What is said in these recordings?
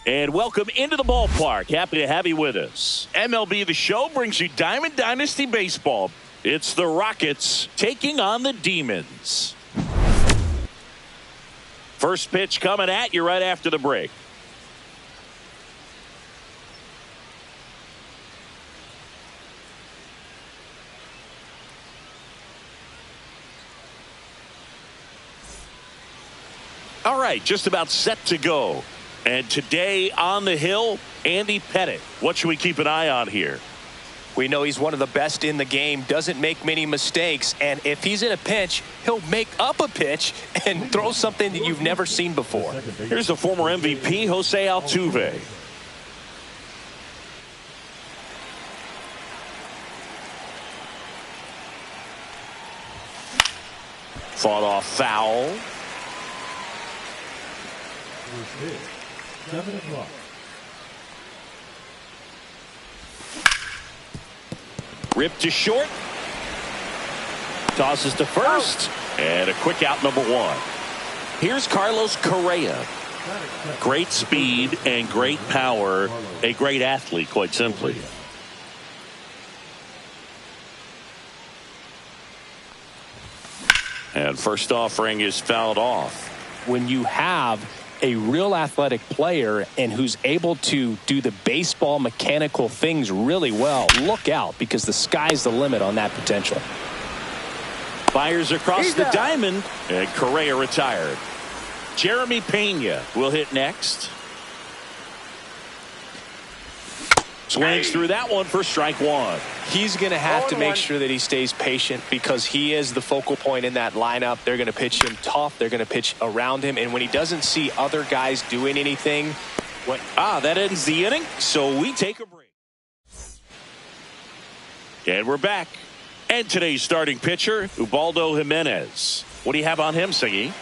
And welcome into the ballpark. Happy to have you with us. MLB The Show brings you Diamond Dynasty Baseball. It's the Rockets taking on the Demons. First pitch coming at you right after the break. All right, just about set to go. And today on the hill, Andy Pettitte. What should we keep an eye on here? We know he's one of the best in the game, doesn't make many mistakes, and if he's in a pinch, he'll make up a pitch and throw something that you've never seen before. Here's the former MVP, Jose Altuve. Fought off foul. 7 o'clock. Ripped to short. Tosses to first. And a quick out, number 1. Here's Carlos Correa. Great speed and great power. A great athlete, quite simply. And first offering is fouled off. When you have a real athletic player and who's able to do the baseball mechanical things really well, look out, because the sky's the limit on that potential. Fires across the diamond, and Correa retired. Jeremy Pena will hit next. Swings through that one for strike 1. He's going to have to make sure that he stays patient because he is the focal point in that lineup. They're going to pitch him tough. They're going to pitch around him. And when he doesn't see other guys doing anything. That ends the inning. So we take a break. And we're back. And today's starting pitcher, Ubaldo Jimenez. What do you have on him, Siggy?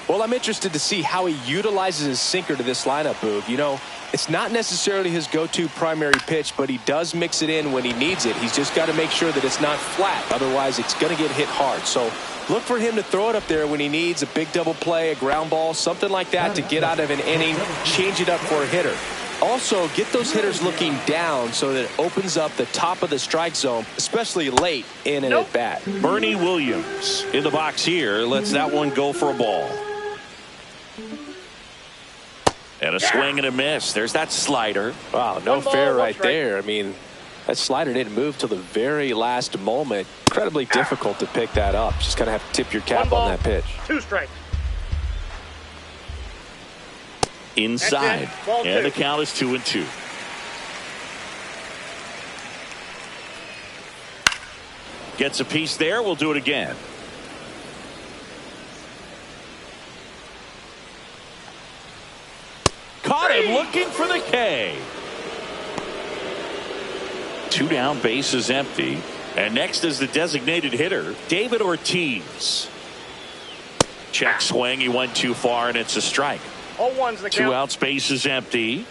Well, I'm interested to see how he utilizes his sinker to this lineup, Boog. You know, it's not necessarily his go-to primary pitch, but he does mix it in when he needs it. He's just got to make sure that it's not flat. Otherwise, it's going to get hit hard. So look for him to throw it up there when he needs a big double play, a ground ball, something like that to get out of an inning, change it up for a hitter. Also, get those hitters looking down so that it opens up the top of the strike zone, especially late in an at-bat. Bernie Williams in the box here. Lets that one go for a ball. And a swing and a miss. There's that slider. Wow, no fair right there. I mean, that slider didn't move till the very last moment. Incredibly difficult to pick that up. Just kind of have to tip your cap on that pitch. 2 strikes. Inside. And the count is 2-2. Gets a piece there. We'll do it again. Caught him looking for the K. 2 down, base is empty. And next is the designated hitter, David Ortiz. Check swing. He went too far, and it's a strike. 0-1's the count. 2 outs, base is empty.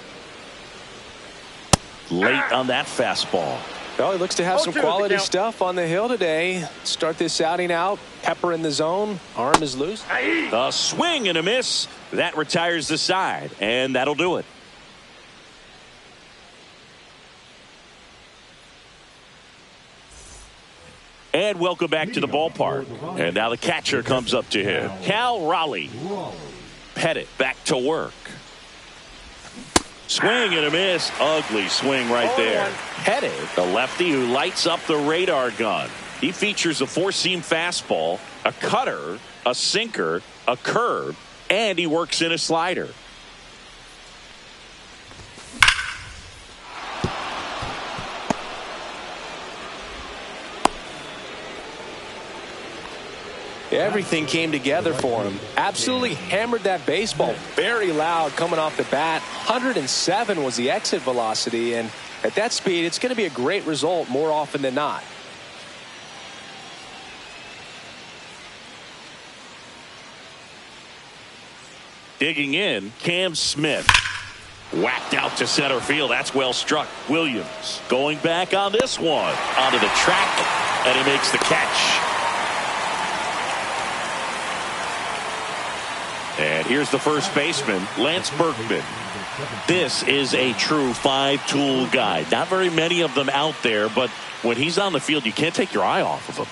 Late on that fastball. Well, he looks to have some quality stuff on the hill today. Start this outing out. Pepper in the zone. Arm is loose. A swing and a miss. That retires the side, and that'll do it. And welcome back to the ballpark. And now the catcher comes up to him. Cal Raleigh. Pettitte back to work. Swing and a miss. Ugly swing right there. Pettitte, the lefty who lights up the radar gun. He features a 4-seam fastball, a cutter, a sinker, a curve, and he works in a slider. Everything came together for him. Absolutely hammered that baseball. Very loud coming off the bat. 107 was the exit velocity, and at that speed, it's going to be a great result more often than not. Digging in, Cam Smith. Whacked out to center field. That's well struck. Williams going back on this one. Onto the track, and he makes the catch. And here's the first baseman, Lance Berkman. This is a true five-tool guy. Not very many of them out there, but when he's on the field, you can't take your eye off of him.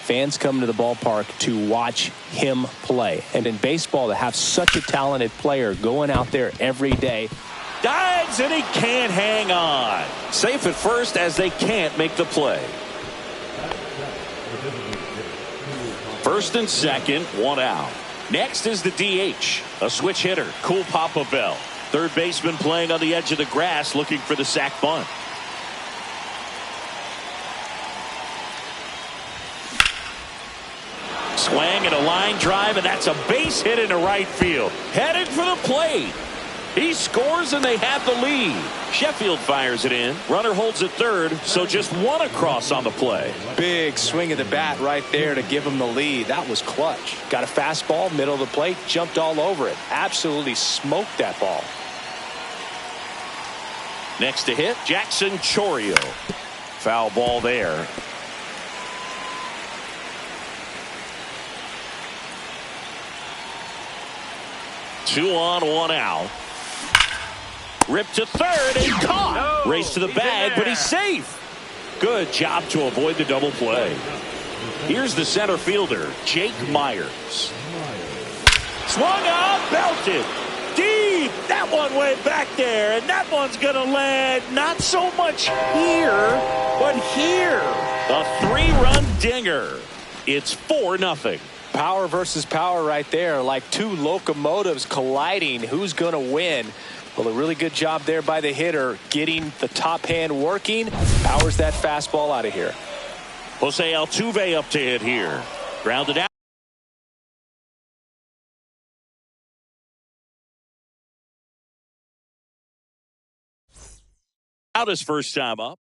Fans come to the ballpark to watch him play. And in baseball, to have such a talented player going out there every day. Dives, and he can't hang on. Safe at first as they can't make the play. First and second, one out. Next is the DH, a switch hitter, Cool Papa Bell. Third baseman playing on the edge of the grass looking for the sac bunt. Swing and a line drive, and that's a base hit into right field. Headed for the plate. He scores and they have the lead. Sheffield fires it in. Runner holds at third, so just one across on the play. Big swing of the bat right there to give him the lead. That was clutch. Got a fastball, middle of the plate, jumped all over it. Absolutely smoked that ball. Next to hit, Jackson Chourio. Foul ball there. Two on, one out. Ripped to third and caught. No, race to the bag, but he's safe. Good job to avoid the double play. Here's the center fielder, Jake Myers. Swung up, belted. Deep. That one way back there, and that one's going to land not so much here, but here. A three-run dinger. It's 4-0. Power versus power right there, like two locomotives colliding. Who's going to win? Well, a really good job there by the hitter, getting the top hand working. Powers that fastball out of here. Jose Altuve up to hit here. Grounded out. Out his first time up.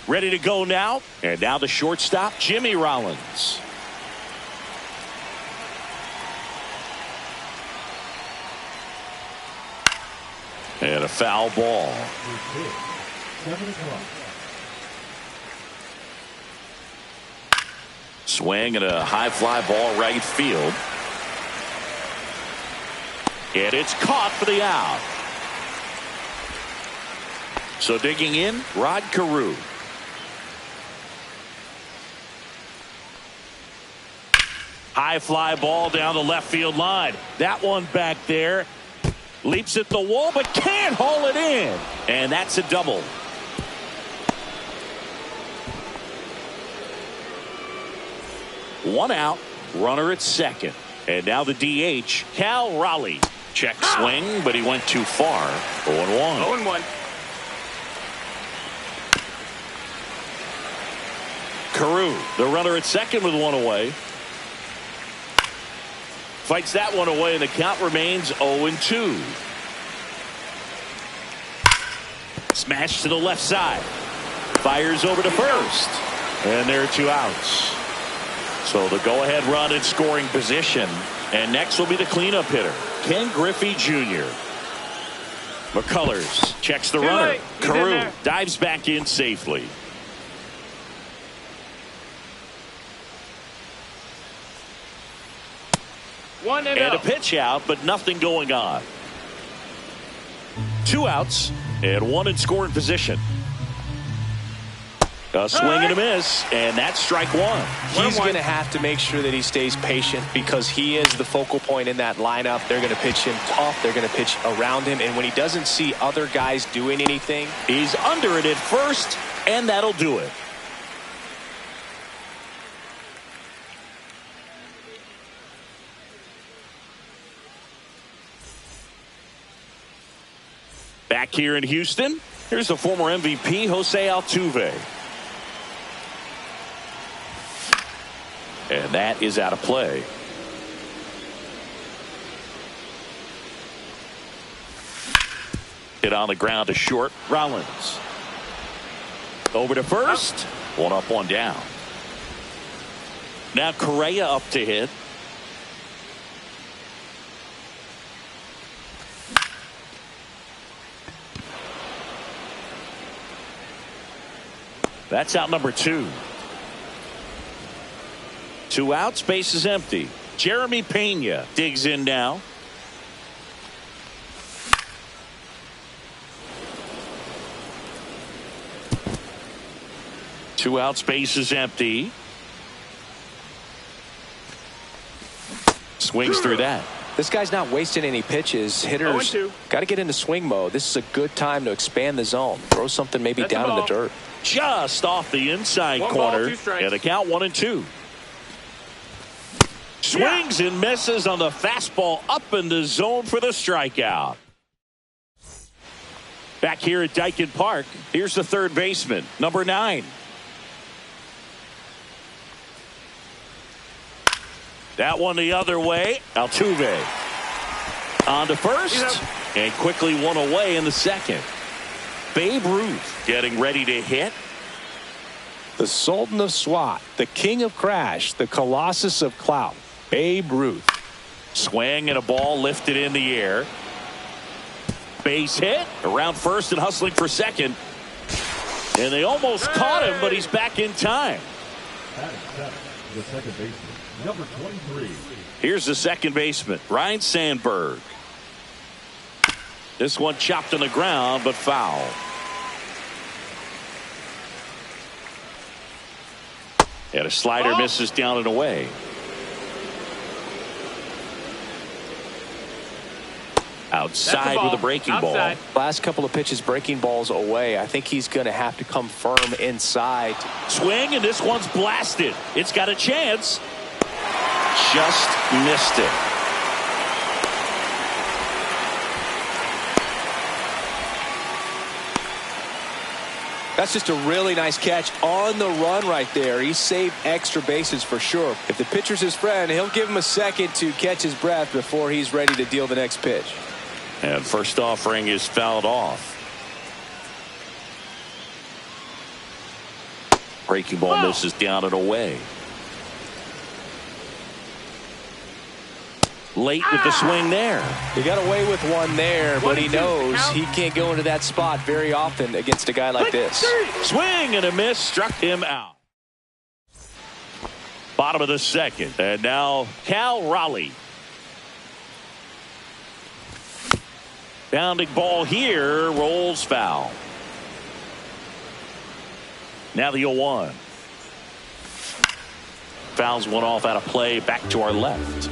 Ready to go now. And now the shortstop, Jimmy Rollins. And a foul ball. Swing and a high fly ball right field. And it's caught for the out. So digging in, Rod Carew. High fly ball down the left field line. That one back there. Leaps at the wall but can't haul it in. And that's a double. One out, runner at second. And now the DH, Cal Raleigh. Check swing, but he went too far. 0-1. 0-1. Carew, the runner at second with one away. Fights that one away, and the count remains 0-2. Smash to the left side. Fires over to first. And there are 2 outs. So the go-ahead run in scoring position. And next will be the cleanup hitter, Ken Griffey Jr. McCullers checks the runner. Carew dives back in safely. And a pitch out, but nothing going on. 2 outs and 1 in scoring position. A swing and a miss, and that's strike 1. He's going to have to make sure that he stays patient because he is the focal point in that lineup. They're going to pitch him tough. They're going to pitch around him. And when he doesn't see other guys doing anything, he's under it at first, and that'll do it. Back here in Houston, here's the former MVP, Jose Altuve. And that is out of play. Hit on the ground to short. Rollins. Over to first. 1 up, 1 down. Now Correa up to hit. That's out number 2. 2 outs, base is empty. Jeremy Pena digs in now. Two outs, base is empty. Swings through that. This guy's not wasting any pitches. Hitters got to get into swing mode. This is a good time to expand the zone. Throw something maybe down in the dirt. Just off the inside corner. And a count 1-2. Swings and misses on the fastball up in the zone for the strikeout. Back here at Dyken Park, here's the third baseman, number 9. That one the other way. Altuve on to first and quickly one away in the second. Babe Ruth getting ready to hit. The Sultan of SWAT, the King of Crash, the Colossus of Clout, Babe Ruth. Swing and a ball lifted in the air. Base hit around first and hustling for second. And they almost caught him, but he's back in time. The second baseman, number 23. Here's the second baseman, Ryan Sandberg. This one chopped on the ground, but foul. And a slider misses down and away. Outside with a breaking ball. Last couple of pitches breaking balls away. I think he's going to have to come firm inside. Swing, and this one's blasted. It's got a chance. Just missed it. That's just a really nice catch on the run right there. He saved extra bases for sure. If the pitcher's his friend, he'll give him a second to catch his breath before he's ready to deal the next pitch. And first offering is fouled off. Breaking ball misses down and away. Late with the swing there. He got away with one there, but he knows he can't go into that spot very often against a guy like this. Swing and a miss struck him out. Bottom of the second. And now Cal Raleigh. Bounding ball here. Rolls foul. Now the 0-1. Fouls one off out of play. Back to our left.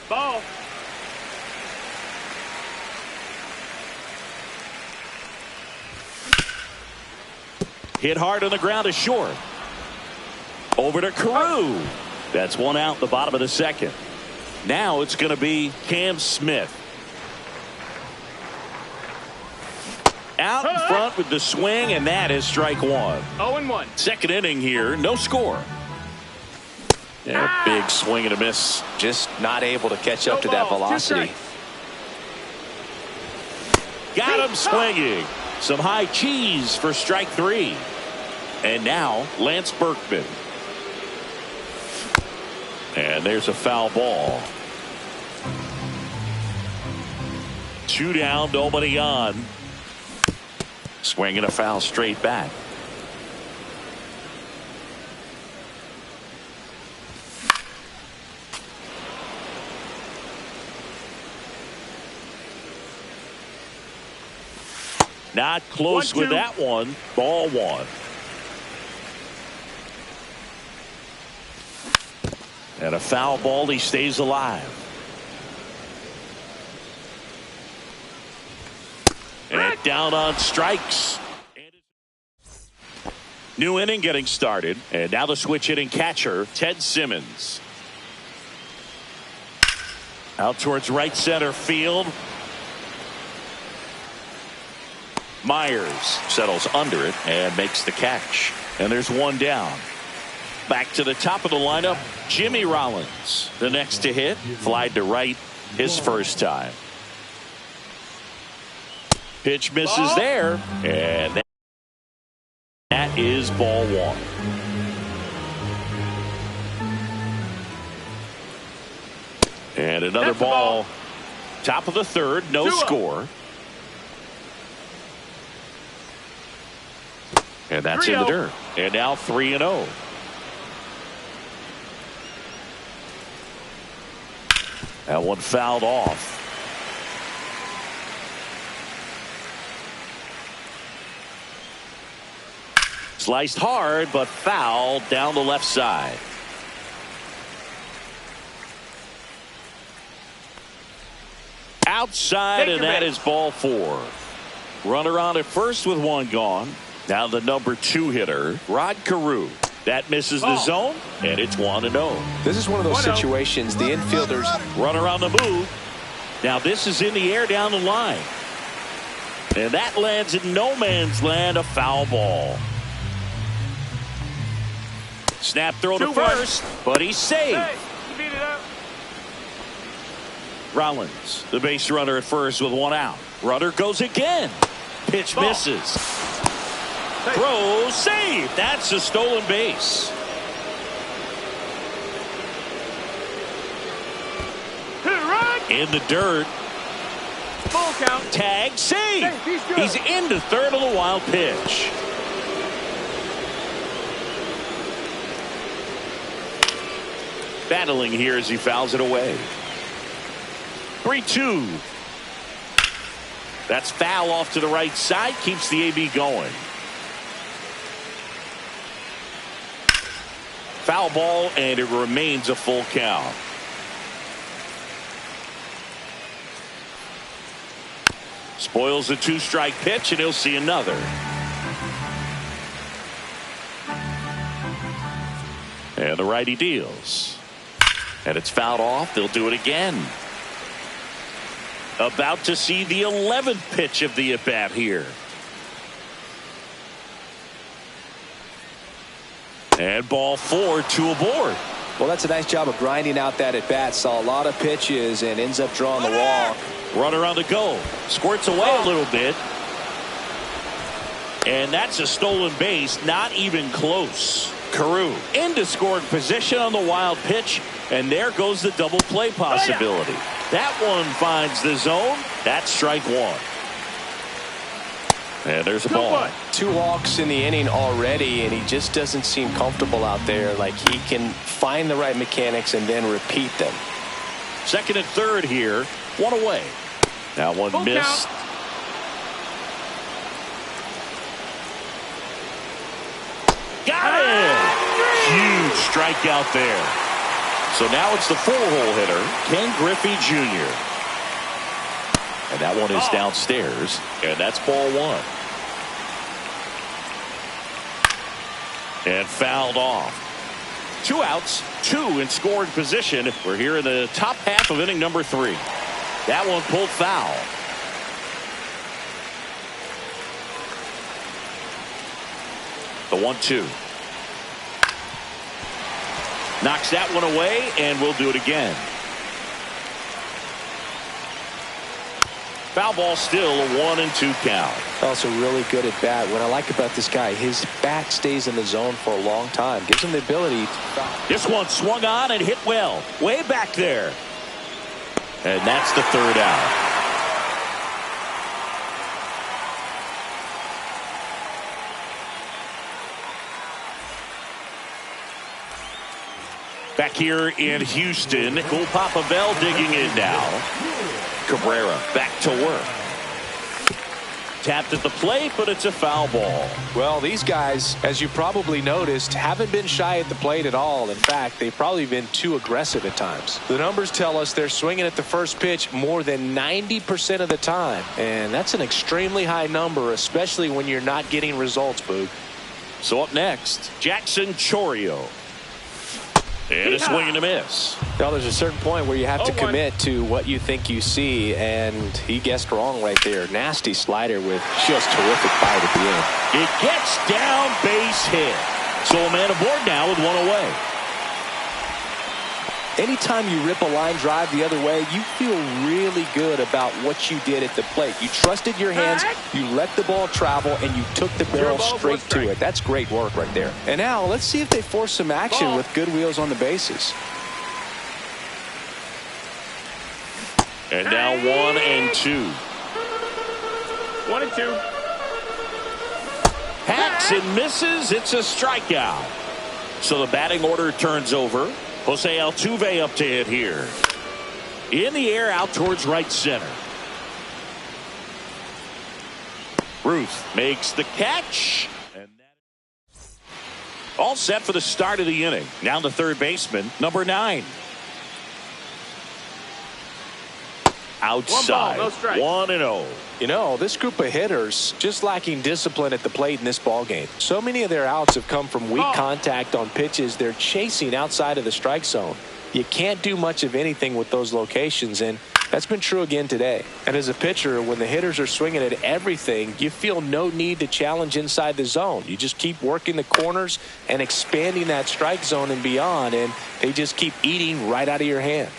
Ball. Hit hard on the ground is short. Over to Carew. That's one out the bottom of the second. Now it's going to be Cam Smith. Out in front with the swing, and that is strike one. 0-1. Second inning here, no score. Yeah, big swing and a miss. Just not able to catch up to that velocity. Got him swinging. Some high cheese for strike three. And now Lance Berkman. And there's a foul ball. 2 down, nobody on. Swinging a foul straight back. Not close with that one. Ball one. And a foul ball. He stays alive. And down on strikes. New inning getting started. And now the switch hitting catcher, Ted Simmons. Out towards right center field. Myers settles under it and makes the catch. And there's one down. Back to the top of the lineup, Jimmy Rollins. The next to hit, flied to right his first time. Pitch misses there, and that is ball one. And another ball. Top of the third, no score. And that's in the dirt. And now 3-0. That one fouled off. Sliced hard, but fouled down the left side. Outside, and that is ball four. Runner on at first with one gone. Now the number 2 hitter, Rod Carew. That misses the zone, and it's 1-0. This is one of those situations the infielders run around the move. Now this is in the air down the line. And that lands in no man's land, a foul ball. Snap throw to first, but he's safe. Rollins, the base runner at first with one out. Runner goes again. Pitch misses. Throw, save. That's a stolen base. In the dirt. Full count. Tag, save. He's into third on the wild pitch. Battling here as he fouls it away. 3-2. That's foul off to the right side. Keeps the AB going. Foul ball, and it remains a full count. Spoils the 2-strike pitch, and he'll see another. And the righty deals. And it's fouled off. They'll do it again. About to see the 11th pitch of the at-bat here. And ball 4, 2 aboard. Well, that's a nice job of grinding out that at-bat. Saw a lot of pitches and ends up drawing the walk. Runner on the go. Squirts away a little bit. And that's a stolen base, not even close. Carew into scoring position on the wild pitch, and there goes the double play possibility. That one finds the zone. That's strike one. And there's a ball. 2 walks in the inning already, and he just doesn't seem comfortable out there. Like he can find the right mechanics and then repeat them. Second and third here. One away. Now one Full missed. count. Got it! Huge strikeout there. So now it's the 4-hole hitter, Ken Griffey Jr. And that one is downstairs, and that's ball one. And fouled off. 2 outs, 2 in scoring position. We're here in the top half of inning number 3. That one pulled foul. The 1-2. Knocks that one away, and we'll do it again. Foul ball still, a 1-2 count. Also really good at bat. What I like about this guy, his bat stays in the zone for a long time. Gives him the ability to... This one swung on and hit well. Way back there. And that's the 3rd out. Back here in Houston, Cole Papa Bell digging in now. Cabrera back to work. Tapped at the plate, but it's a foul ball. Well, these guys, as you probably noticed, haven't been shy at the plate at all. In fact, they've probably been too aggressive at times. The numbers tell us they're swinging at the first pitch more than 90% of the time. And that's an extremely high number, especially when you're not getting results, Boog. So up next, Jackson Chourio. And a swing and a miss. Now, there's a certain point where you have to commit to what you think you see, and he guessed wrong right there. Nasty slider with just terrific bite at the end. It gets down, base hit. So a man aboard now with 1 away. Anytime you rip a line drive the other way, you feel really good about what you did at the plate. You trusted your hands, you let the ball travel, and you took the barrel straight to it. That's great work right there. And now let's see if they force some action with good wheels on the bases. And now 1-2. 1-2. Hacks and misses. It's a strikeout. So the batting order turns over. Jose Altuve up to hit here. In the air out towards right center. Ruth makes the catch. And all set for the start of the inning. Now the third baseman, number 9. Outside. 1-0. You know, this group of hitters just lacking discipline at the plate in this ball game. So many of their outs have come from weak contact on pitches they're chasing outside of the strike zone. You can't do much of anything with those locations, and that's been true again today. And as a pitcher, when the hitters are swinging at everything, you feel no need to challenge inside the zone. You just keep working the corners and expanding that strike zone and beyond, and they just keep eating right out of your hand.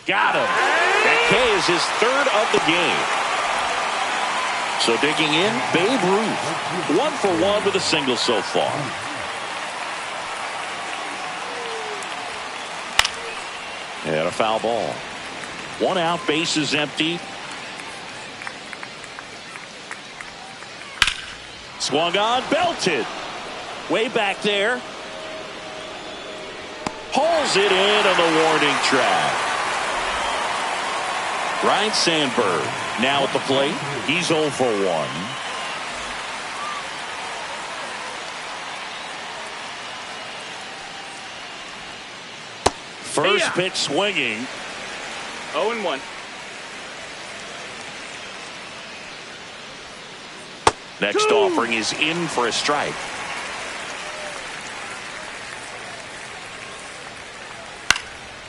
Got him. That K is his 3rd of the game. So digging in, Babe Ruth. 1 for 1 with a single so far. And a foul ball. 1 out, base is empty. Swung on, belted. Way back there. Pulls it in on the warning track. Ryan Sandberg now at the plate. He's 0 for 1. First pitch swinging. 0-1. Next offering is in for a strike.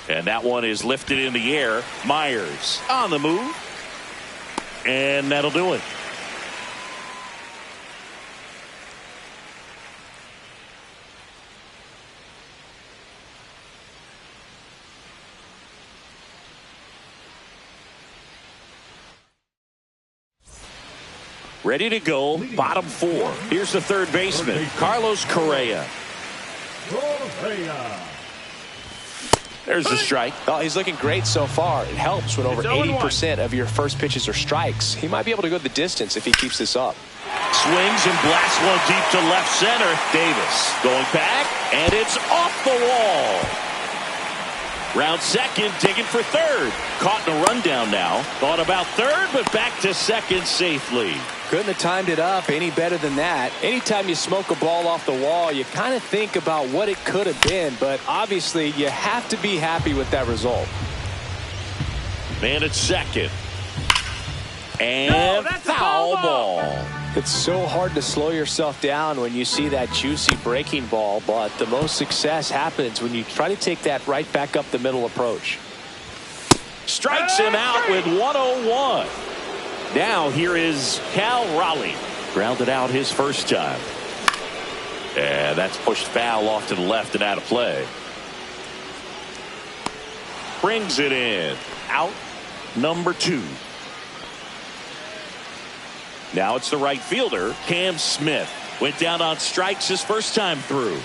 And that one is lifted in the air. Myers on the move. And that'll do it. Ready to go, bottom 4. Here's the third baseman, Carlos Correa. There's the strike. Oh, he's looking great so far. It helps when over 80% of your first pitches are strikes. He might be able to go the distance if he keeps this up. Swings and blasts one deep to left center. Davis going back, and it's off the wall. Round second, digging for third. Caught in a rundown now. Thought about third, but back to second safely. Couldn't have timed it up any better than that. Anytime you smoke a ball off the wall, you kind of think about what it could have been, but obviously you have to be happy with that result. Man at second. And foul ball. It's so hard to slow yourself down when you see that juicy breaking ball, but the most success happens when you try to take that right back up the middle approach. Strikes him out with 101. Now here is Cal Raleigh. Grounded out his first time. And that's pushed foul off to the left and out of play. Brings it in. Out number 2. Now it's the right fielder, Cam Smith. Went down on strikes his first time through.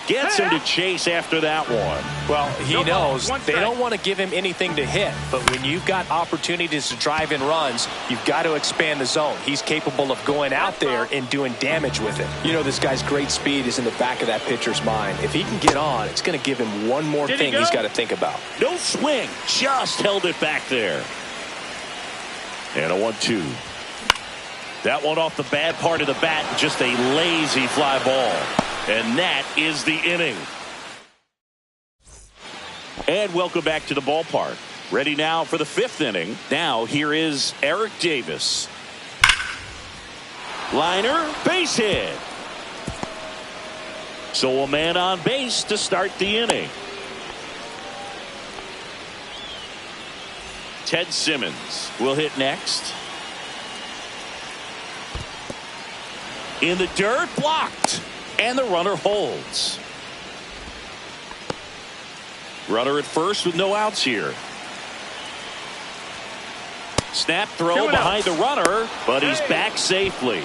Gets him to chase after that one. Well, he knows they don't want to give him anything to hit, but when you've got opportunities to drive in runs, you've got to expand the zone. He's capable of going out there and doing damage with it. You know, this guy's great speed is in the back of that pitcher's mind. If he can get on, it's going to give him one more thing he's got to think about. No swing, just held it back there. And a 1-2. That one off the bad part of the bat, just a lazy fly ball. And that is the inning. And welcome back to the ballpark. Ready now for the 5th inning. Now here is Eric Davis. Liner, base hit. So a man on base to start the inning. Ted Simmons will hit next. In the dirt, blocked. And the runner holds. Runner at first with no outs here. Snap throw behind the runner, but he's back safely.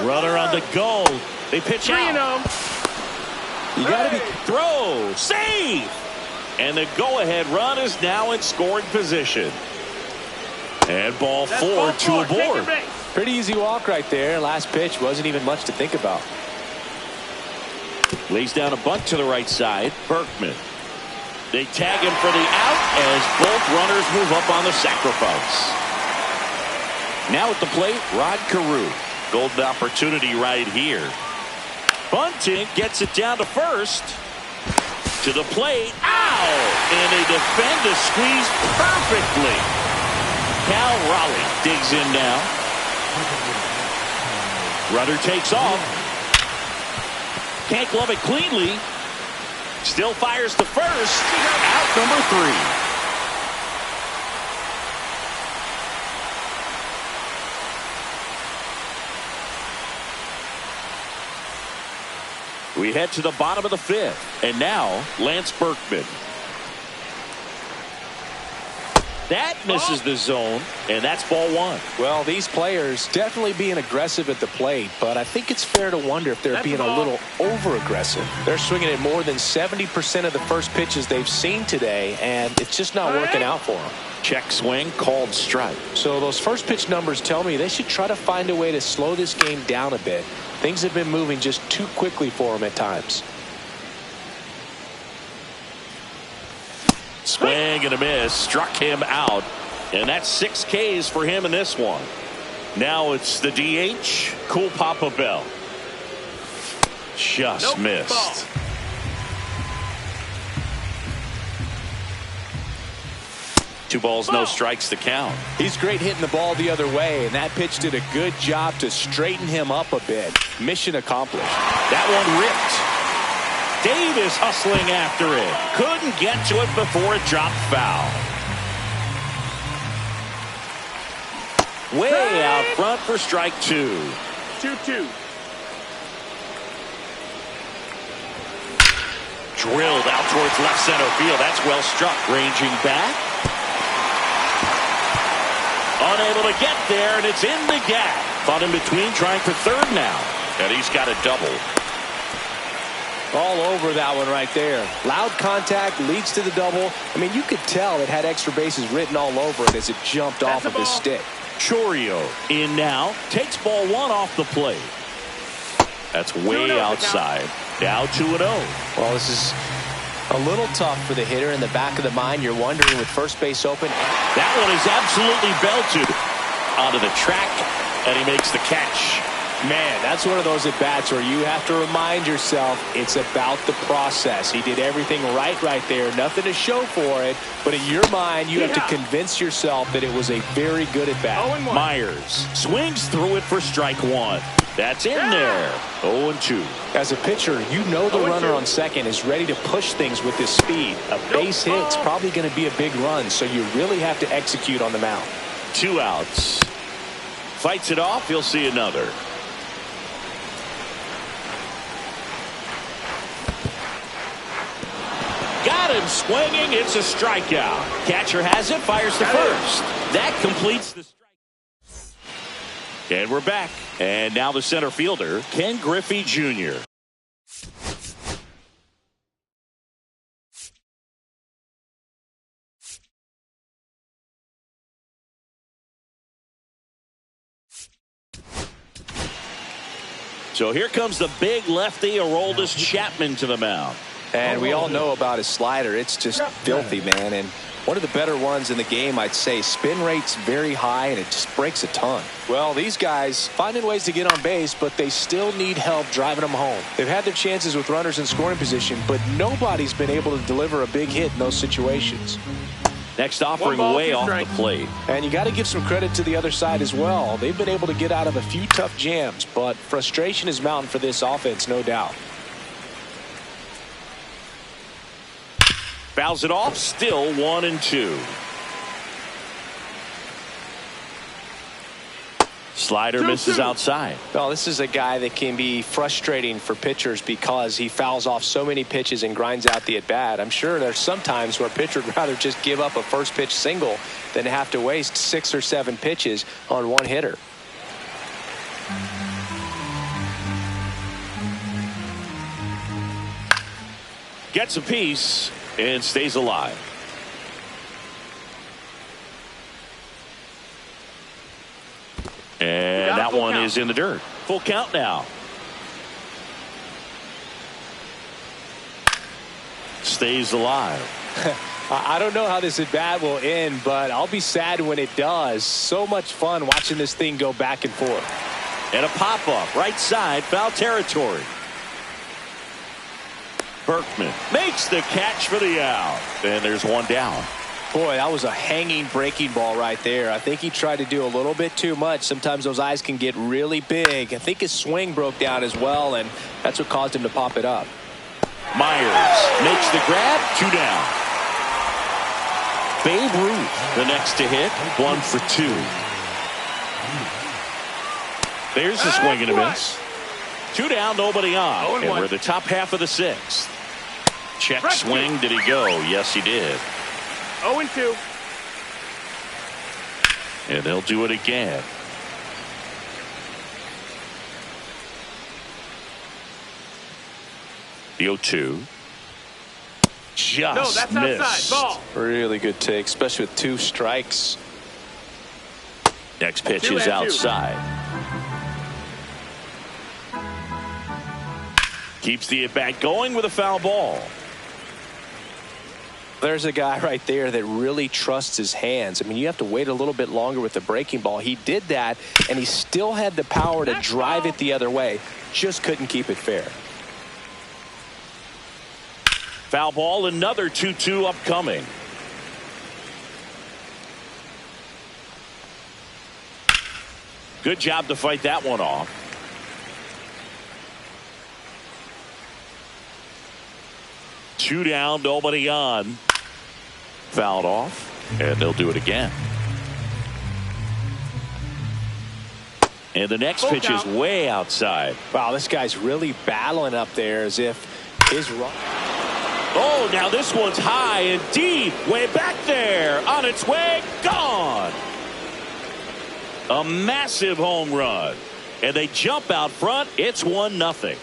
Runner on the go. They pitch out. You got to be throw. Save. And the go-ahead run is now in scoring position. And ball 4 to a board. Pretty easy walk right there. Last pitch wasn't even much to think about. Lays down a bunt to the right side. Berkman. They tag him for the out as both runners move up on the sacrifice. Now at the plate, Rod Carew. Golden opportunity right here. Bunting gets it down to first. To the plate. Ow! And they defend the squeeze perfectly. Cal Raleigh digs in now. Runner takes off. Can't glove it cleanly. Still fires to first. Out number 3. We head to the bottom of the 5th. And now Lance Berkman. That misses the zone, and that's ball 1. Well, these players definitely being aggressive at the plate, but I think it's fair to wonder if they're being a little over-aggressive. They're swinging at more than 70% of the first pitches they've seen today, and it's just not working out for them. Check swing, called strike. So those first pitch numbers tell me they should try to find a way to slow this game down a bit. Things have been moving just too quickly for them at times. Swing and a miss, struck him out, and that's 6 Ks for him in this one. Now it's the DH, Cool Papa Bell. Just missed. Two balls, no strikes to count. He's great hitting the ball the other way, and that pitch did a good job to straighten him up a bit. Mission accomplished. That one ripped. Davis hustling after it. Couldn't get to it before it dropped foul. Way out front for strike 2. 2-2. Drilled out towards left center field. That's well struck. Ranging back. Unable to get there, and it's in the gap. Caught in between, trying for third now. And he's got a double. All over that one right there. Loud contact leads to the double. I mean, you could tell it had extra bases written all over it as it jumped off of his stick. Chorio in now. Takes ball one off the plate. That's way outside. Now 2-0. Well, this is a little tough for the hitter in the back of the mind. You're wondering with first base open. That one is absolutely belted onto the track, and he makes the catch. Man, that's one of those at-bats where you have to remind yourself it's about the process. He did everything right there. Nothing to show for it. But in your mind, you have to convince yourself that it was a very good at-bat. Myers swings through it for strike one. That's in there. 0-2. As a pitcher, you know the runner on second is ready to push things with his speed. A base hit's probably going to be a big run, so you really have to execute on the mound. 2 outs. Fights it off. He'll see another. Got him swinging. It's a strikeout. Catcher has it. Fires to first. That completes the strike. And we're back. And now the center fielder, Ken Griffey Jr. So here comes the big lefty, Aroldis Chapman, to the mound. And we all know about his slider. It's just filthy, man. And one of the better ones in the game, I'd say. Spin rate's very high, and it just breaks a ton. Well, these guys finding ways to get on base, but they still need help driving them home. They've had their chances with runners in scoring position, but nobody's been able to deliver a big hit in those situations. Next offering way off the plate. And you got to give some credit to the other side as well. They've been able to get out of a few tough jams, but frustration is mounting for this offense, no doubt. Fouls it off, still 1-2. Slider misses outside. Well, this is a guy that can be frustrating for pitchers because he fouls off so many pitches and grinds out the at-bat. I'm sure there's some times where a pitcher would rather just give up a first pitch single than have to waste 6 or 7 pitches on one hitter. Gets a piece and stays alive. And that one is in the dirt. Full count now. Stays alive. I don't know how this at bat will end, but I'll be sad when it does. So much fun watching this thing go back and forth. And a pop up right side, foul territory. Berkman makes the catch for the out. And there's one down. Boy, that was a hanging breaking ball right there. I think he tried to do a little bit too much. Sometimes those eyes can get really big. I think his swing broke down as well, and that's what caused him to pop it up. Myers makes the grab. 2 down. Babe Ruth, the next to hit. 1 for 2. There's the swing and a miss. 2 down, nobody on. And we're the top half of the 6th. Check swing. Did he go? Yes, he did. 0-2. And they'll do it again. The 0-2. Just missed. Outside. Ball. Really good take, especially with 2 strikes. Next pitch is outside. Keeps the at-bat going with a foul ball. There's a guy right there that really trusts his hands. I mean, you have to wait a little bit longer with the breaking ball. He did that, and he still had the power to drive it the other way. Just couldn't keep it fair. Foul ball, another 2-2 upcoming. Good job to fight that one off. Two down, nobody on. Fouled off, and they'll do it again. And the next pitch is way outside. Wow, this guy's really battling up there as if his run. Oh, now this one's high and deep. Way back there. On its way. Gone. A massive home run. And they jump out front. It's 1-0.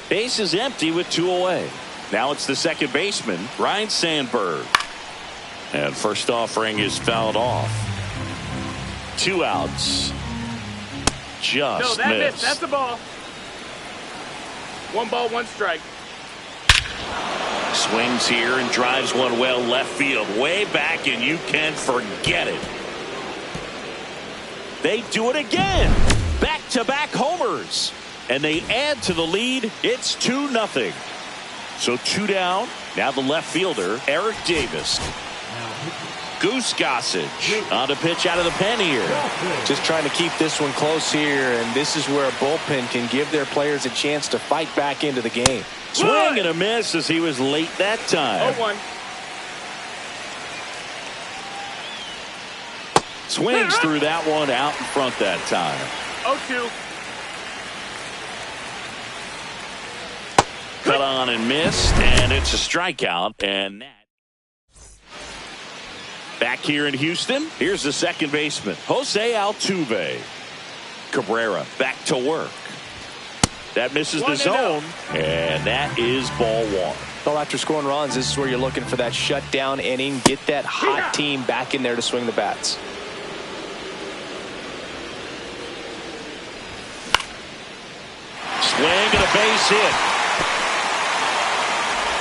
Base is empty with 2 away. Now it's the second baseman, Ryne Sandberg. And first offering is fouled off. 2 outs. Just missed. That's the ball. 1 ball, 1 strike. Swings here and drives one well left field. Way back, and you can forget it. They do it again. Back-to-back homers. And they add to the lead. It's 2-0. So 2 down. Now the left fielder, Eric Davis. Goose Gossage on the pitch out of the pen here. Just trying to keep this one close here, and this is where a bullpen can give their players a chance to fight back into the game. Swing and a miss as he was late that time. 0-1. Swings through that one out in front that time. 0-2. Cut on and missed, and it's a strikeout. And that. Back here in Houston, here's the second baseman, Jose Altuve. Cabrera back to work. That misses the zone, and that is ball 1. Well, after scoring runs, this is where you're looking for that shutdown inning. Get that hot team back in there to swing the bats. Swing and a base hit.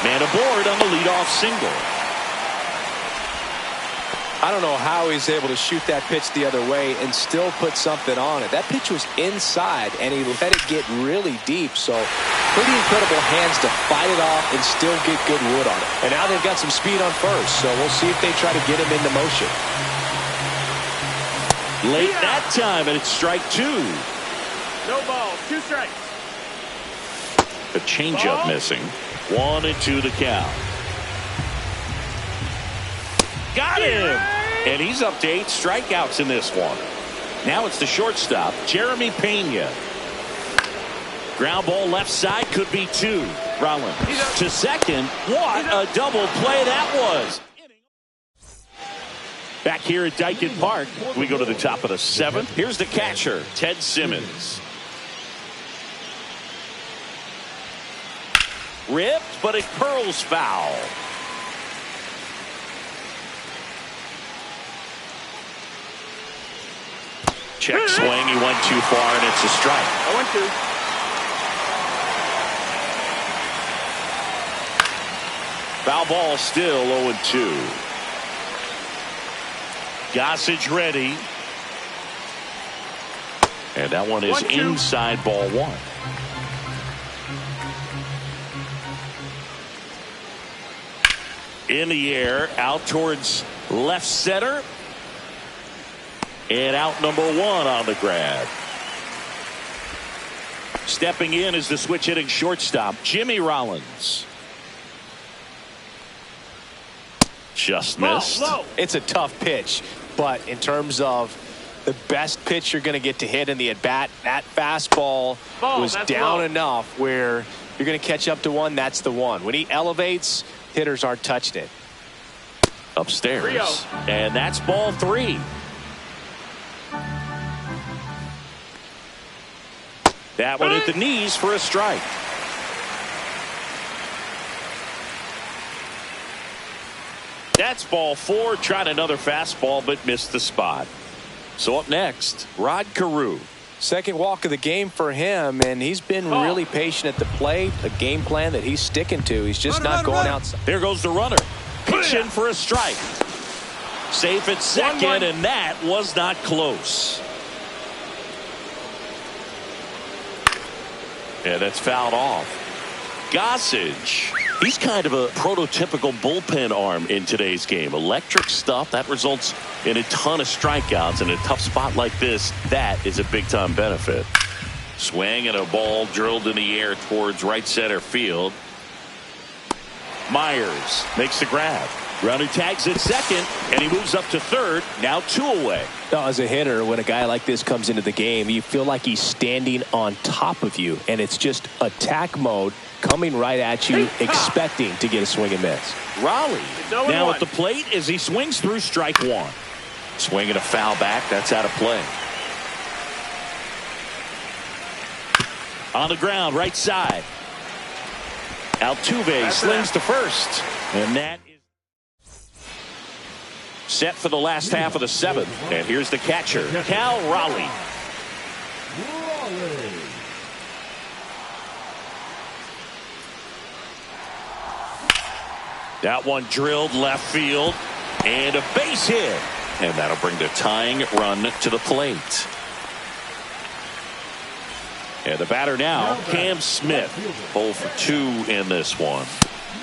Man aboard on the leadoff single. I don't know how he's able to shoot that pitch the other way and still put something on it. That pitch was inside, and he let it get really deep. So pretty incredible hands to fight it off and still get good wood on it. And now they've got some speed on first, so we'll see if they try to get him into motion. Late that time, and it's strike 2. No ball, 2 strikes. A changeup missing. 1-2 the count. Got him! And he's up to 8 strikeouts in this one. Now it's the shortstop, Jeremy Pena. Ground ball left side, could be 2. Rollins to second. What a double play that was. Back here at Dyken Park, we go to the top of the 7th. Here's the catcher, Ted Simmons. Ripped, but it curls foul. Check swing, he went too far, and it's a strike. 0-2. Foul ball still 0-2. Gossage ready. And that one is 1-2. inside ball 1. In the air, out towards left center. And out number 1 on the grab. Stepping in is the switch hitting shortstop, Jimmy Rollins. Just missed. It's a tough pitch, but in terms of the best pitch you're going to get to hit in the at-bat, that fastball was down enough where you're going to catch up to one. That's the one. When he elevates, hitters aren't touching it. Upstairs. And that's ball 3. That one at the knees for a strike. That's ball 4. Tried another fastball, but missed the spot. So up next, Rod Carew. Second walk of the game for him, and he's been really patient at the plate. A game plan that he's sticking to. He's just not going outside. There goes the runner. Pitching for a strike. Safe at second, and that was not close. Yeah, that's fouled off. Gossage. He's kind of a prototypical bullpen arm in today's game. Electric stuff that results in a ton of strikeouts. In a tough spot like this, that is a big-time benefit. Swing and a ball drilled in the air towards right center field. Myers makes the grab. Runner tags at second, and he moves up to third. Now 2 away. Now, as a hitter, when a guy like this comes into the game, you feel like he's standing on top of you, and it's just attack mode coming right at you, expecting to get a swing and miss. Raleigh now at the plate as he swings through strike 1. Swinging a foul back. That's out of play. On the ground, right side. Altuve slings to first. And that is set for the last half of the 7th. And here's the catcher, Cal Raleigh. That one drilled left field. And a base hit. And that'll bring the tying run to the plate. And the batter now, Cam Smith. 0 for 2 in this one.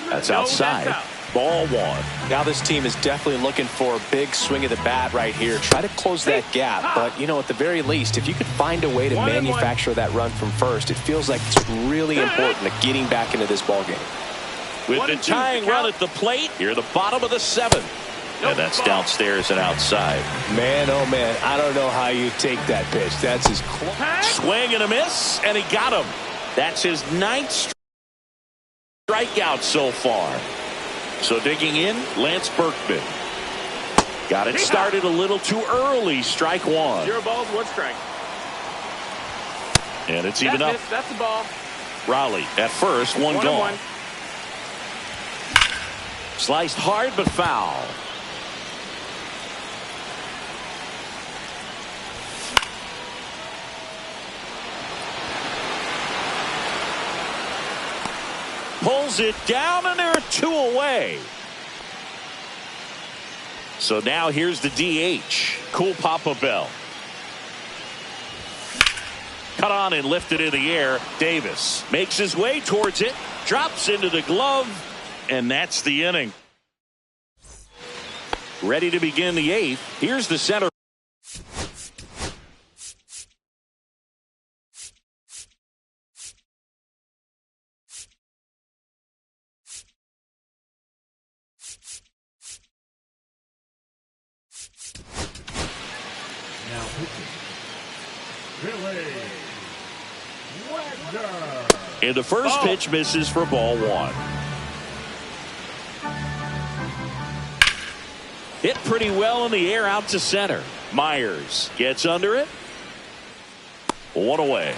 That's outside. Ball 1. Now this team is definitely looking for a big swing of the bat right here. Try to close that gap. But, you know, at the very least, if you could find a way to manufacture that run from first, it feels like it's really important to getting back into this ball game. With the tying run at the plate, here the bottom of the 7th. And that's downstairs and outside. Man, oh man, I don't know how you take that pitch. That's his swing and a miss, and he got him. That's his 9th strikeout so far. So digging in, Lance Berkman. Got it started a little too early. Strike 1. 0 balls, 1 strike. And it's even up. That's the ball. Raleigh at first, 1 gone. Sliced hard but foul. Pulls it down, and there are 2 away. So now here's the DH, Cool Papa Bell. Cut on and lifted in the air. Davis makes his way towards it, drops into the glove, and that's the inning. Ready to begin the 8th. Here's the center. And the first pitch misses for ball 1. Hit pretty well in the air out to center. Myers gets under it. 1 away.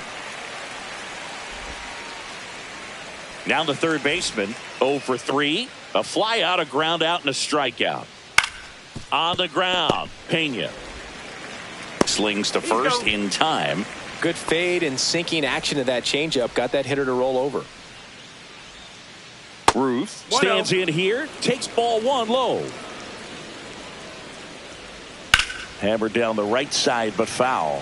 Now the third baseman, 0 for 3. A fly out, a ground out, and a strikeout. On the ground, Pena slings to first in time. Good fade and sinking action of that changeup. Got that hitter to roll over. Ruth stands in here, takes ball 1 low. Hammered down the right side, but foul.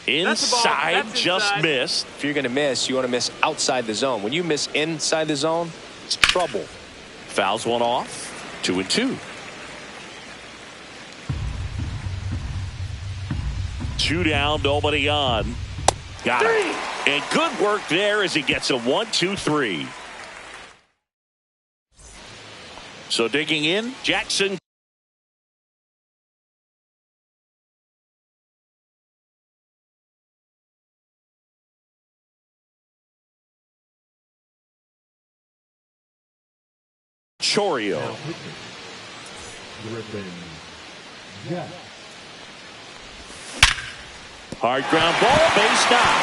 Inside, just missed. If you're going to miss, you want to miss outside the zone. When you miss inside the zone, it's trouble. Fouls one off. 2-2. 2 down, nobody on. Got it. And good work there as he gets a 1-2-3. So digging in, Jackson. Chorio. Hard ground ball, base down.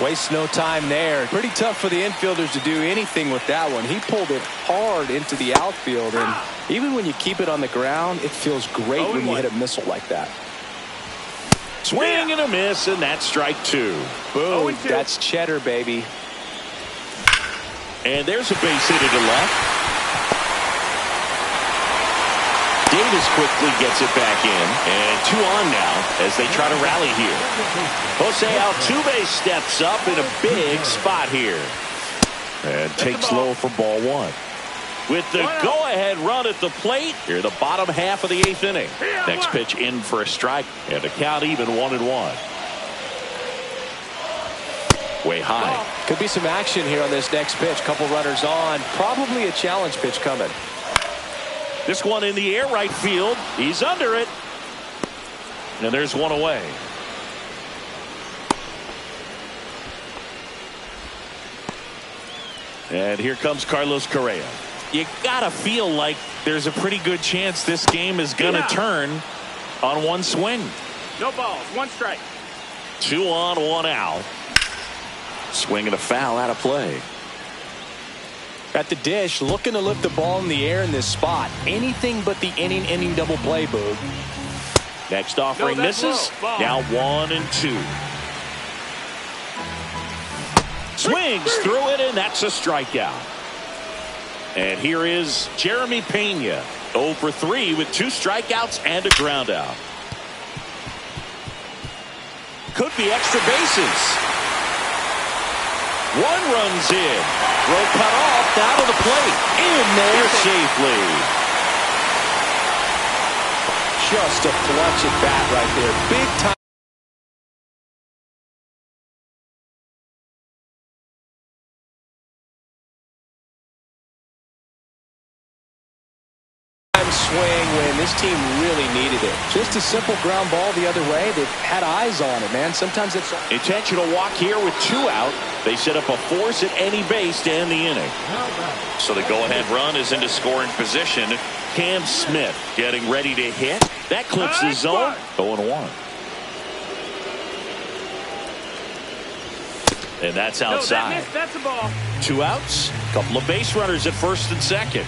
Waste no time there. Pretty tough for the infielders to do anything with that one. He pulled it hard into the outfield, and even when you keep it on the ground, it feels great when you hit a missile like that. Swing and a miss, and that's strike 2. Boom, that's cheddar, baby. And there's a base hit to the left. Davis quickly gets it back in, and 2 on now as they try to rally here. Jose Altuve steps up in a big spot here and takes low for ball 1. with the go-ahead run at the plate. Here, the bottom half of the 8th inning. Next pitch in for a strike, and the count even 1-1. Way high. Could be some action here on this next pitch. Couple runners on. Probably a challenge pitch coming. This one in the air, right field. He's under it. And there's one away. And here comes Carlos Correa. You gotta feel like there's a pretty good chance this game is gonna turn on one swing. No balls, 1 strike. 2 on, 1 out. Swing and a foul out of play. At the dish, looking to lift the ball in the air in this spot. Anything but the inning double play, Boog. Next offering misses. Now 1-2. Swings through it, and that's a strikeout. And here is Jeremy Pena. 0 for 3 with 2 strikeouts and a ground out. Could be extra bases. 1 runs in. Throw cut off, down to the plate. In there safely. Just a clutch at bat right there. Big time. Swing when this team really needed it. Just a simple ground ball the other way. They've had eyes on it, man. Sometimes it's intentional walk here with 2 out. They set up a force at any base to end the inning. So the go-ahead run is into scoring position. Cam Smith getting ready to hit. That clips the zone. 0-1. And that's outside. No, that's a ball. 2 outs. Couple of base runners at first and second.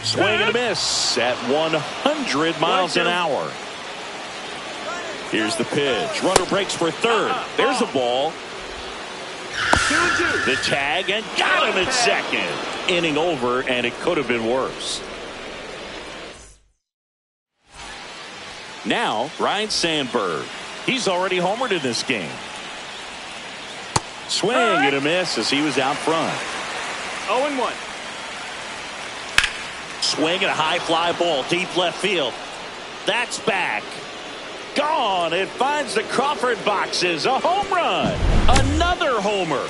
Swing and a miss at 100 miles an hour. Here's the pitch. Runner breaks for third. There's the ball. 2-2. The tag, and got him at second. Inning over, and it could have been worse. Now, Ryan Sandberg. He's already homered in this game. Swing and a miss as he was out front. 0-1. Swing and a high fly ball deep left field. That's back. Gone. It finds the Crawford boxes. A home run. Another homer.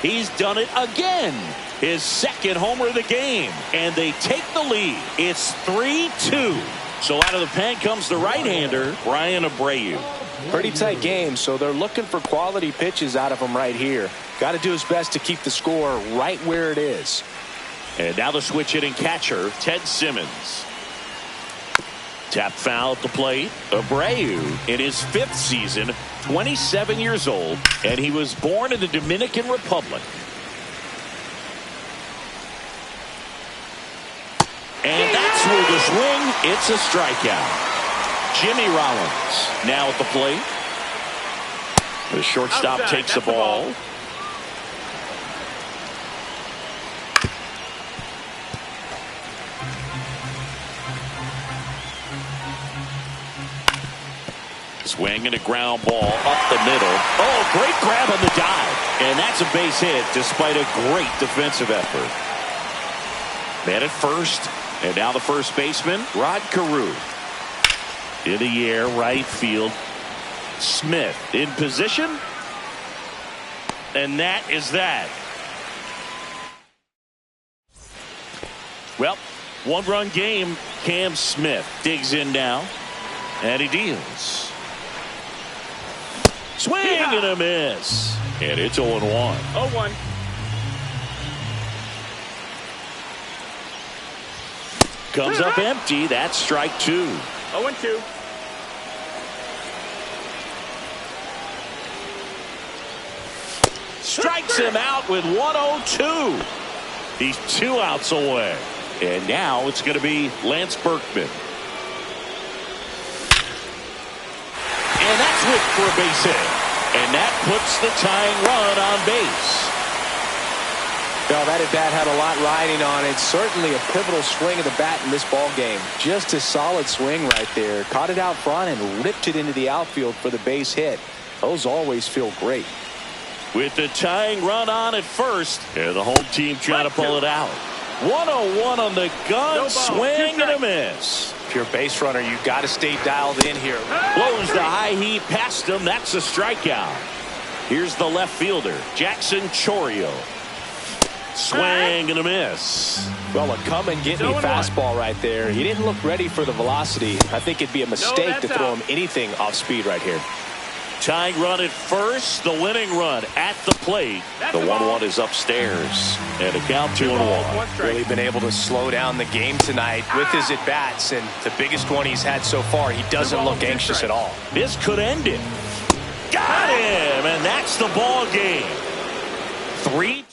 He's done it again. His 2nd homer of the game. And they take the lead. It's 3-2. So out of the pen comes the right-hander, Brian Abreu. pretty tight game, so they're looking for quality pitches out of him right here. Got to do his best to keep the score right where it is. And now the switch hitting catcher, Ted Simmons. Tap foul at the plate. Abreu in his 5th season, 27 years old, and he was born in the Dominican Republic. And that's where the swing, it's a strikeout. Jimmy Rollins now at the plate. The shortstop takes the ball. Swing and a ground ball up the middle. Oh, great grab on the dive. And that's a base hit despite a great defensive effort. Man at first. And now the first baseman, Rod Carew. In the air, right field. Smith in position. And that is that. Well, 1-run game. Cam Smith digs in now. And he deals. Swing and a miss. And it's 0-1. 0-1. Comes up empty. That's strike 2. 0-2. Strikes him out with 1-0-2. He's 2 outs away. And now it's going to be Lance Berkman. And that's whipped for a base hit. And that puts the tying run on base. Well, that at bat had a lot riding on it. Certainly a pivotal swing of the bat in this ball game. Just a solid swing right there. Caught it out front and ripped it into the outfield for the base hit. Those always feel great. with the tying run on at first. And the home team trying to pull it out. 101 on the gun. No ball, Swing and a miss. If you're a base runner, you've got to stay dialed in here. Blows the high heat past him. That's a strikeout. Here's the left fielder, Jackson Chourio. Swing and a miss. Well, a come and get me fastball right there. He didn't look ready for the velocity. I think it'd be a mistake to throw him anything off speed right here. Tying run at first, the winning run at the plate. The 1-1 is upstairs. And a count 2-1. Really been able to slow down the game tonight with his at-bats, and the biggest one he's had so far, he doesn't look anxious at all. This could end it. Got him, and that's the ball game. 3-2.